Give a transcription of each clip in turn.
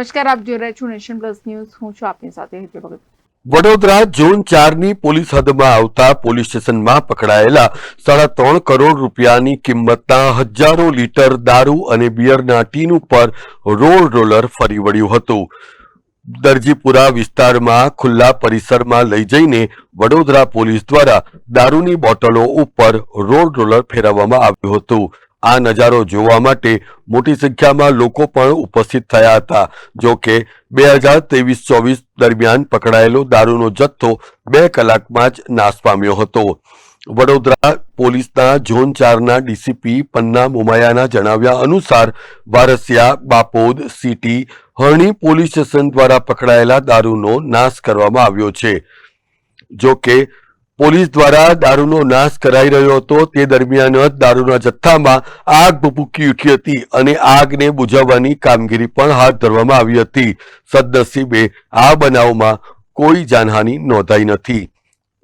નમસ્કાર, આપ જોઈ રહ્યા છો નેશન પ્લસ ન્યૂઝ. હું છું આપની સાથે હેતલ ભગત. વડોદરા ઝોન 4ની પોલીસ હદમાં આવતા પોલીસ સ્ટેશનમાં પકડાયેલા 3.5 કરોડ રૂપિયાની કિંમતના હજારો લીટર દારૂ અને બિયરના ટીન ઉપર રોડ રોલર ફરી વળ્યું હતું. દરજીપુરા વિસ્તારમાં ખુલ્લા પરિસરમાં લઈ જઈને વડોદરા પોલીસ દ્વારા દારૂની બોટલો ઉપર રોડ રોલર ફેરવવામાં આવ્યું હતું. આ નજારો જોવા માટે મોટી સંખ્યામાં લોકો પણ ઉપસ્થિત થયા હતા. જો કે 2023-24 દરમિયાન પકડાયેલો દારૂનો જથ્થો 2 કલાકમાં જ નાશ પામ્યો હતો. વડોદરા પોલીસના ઝોન 4ના ડીસીપી પન્ના મોમાયાના જણાવ્યા અનુસાર વારસિયા, બાપોદ, સિટી, હરણી પોલીસ સ્ટેશન દ્વારા પકડાયેલા દારૂનો નાશ કરવામાં આવ્યો છે. જો કે પોલીસ દ્વારા દારૂનો નાશ કરાઈ રહ્યો હતો તે દરમિયાન જ દારૂના જથ્થામાં આગ ભભૂકી ઉઠી હતી અને આગને બુઝાવવાની કામગીરી પણ હાથ ધરવામાં આવી હતી. સદનસીબે આ બનાવમાં કોઈ જાનહાનિ નોંધાઈ નથી.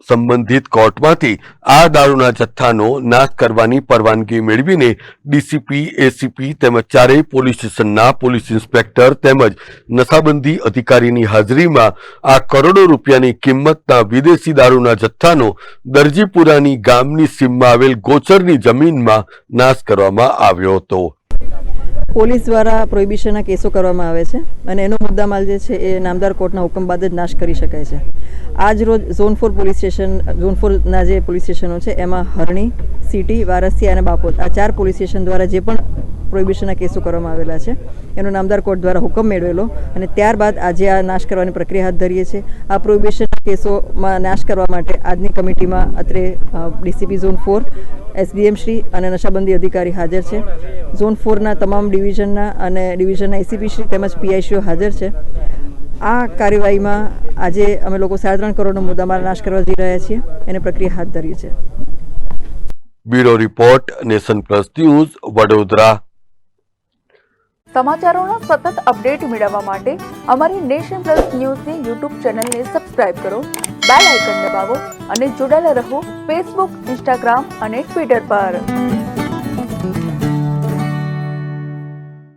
સંબંધિત કોર્ટમાંથી આ દારૂના જથ્થાનો નાશ કરવાની પરવાનગી મેળવીને ડીસીપી, એસીપી તેમજ ચારેય પોલીસ સ્ટેશનના પોલીસ ઇન્સ્પેક્ટર તેમજ નશાબંધી અધિકારીની હાજરીમાં આ કરોડો રૂપિયાની કિંમતના વિદેશી દારૂના જથ્થાનો દરજીપુરાની ગામની સીમમાં આવેલ ગોચરની જમીનમાં નાશ કરવામાં આવ્યો હતો. પોલીસ દ્વારા પ્રોહિબિશનના કેસો કરવામાં આવે છે અને એનો મુદ્દામાલ જે છે એ નામદાર કોર્ટના હુકમ બાદ જ નાશ કરી શકાય છે. આજ રોજ ઝોન 4 પોલીસ સ્ટેશન, ઝોન 4ના જે પોલીસ સ્ટેશનો છે એમાં હરણી, સિટી, વારસિયા અને બાપોદ આ 4 પોલીસ સ્ટેશન દ્વારા જે પણ પ્રોહિબિશનના કેસો કરવામાં આવેલા છે એનો નામદાર કોર્ટ દ્વારા હુકમ મેળવેલો અને ત્યારબાદ આજે આ નાશ કરવાની પ્રક્રિયા હાથ ધરીએ છીએ. આ પ્રોહિબિશનના કેસોમાં નાશ કરવા માટે આજની કમિટીમાં અત્રે ડીસીપી ઝોન 4, એસડીએમ શ્રી અને નશાબંધી અધિકારી હાજર છે. ઝોન 4ના તમામ ડિવિઝનના અને ડિવિઝનના એસીપી શ્રી તેમજ પીઆઈ શ્રીઓ હાજર છે. આ કાર્યવાહીમાં આજે અમે લોકો 3.5 કરોડનો મુદ્દામાલ નાશ કરવા જઈ રહ્યા છીએ. એને પ્રક્રિયા હાથ ધરીએ છીએ. Bureau report, nation plus news, Vadodara. સમાચારોના સતત અપડેટ મેળવવા માટે અમારી નેશન પ્લસ ન્યૂઝની યુટ્યુબ ચેનલને સબસ્ક્રાઇબ કરો, બેલ આઇકન દબાવો અને જોડાયેલા રહો ફેસબુક, ઇન્સ્ટાગ્રામ અને ટ્વિટર પર.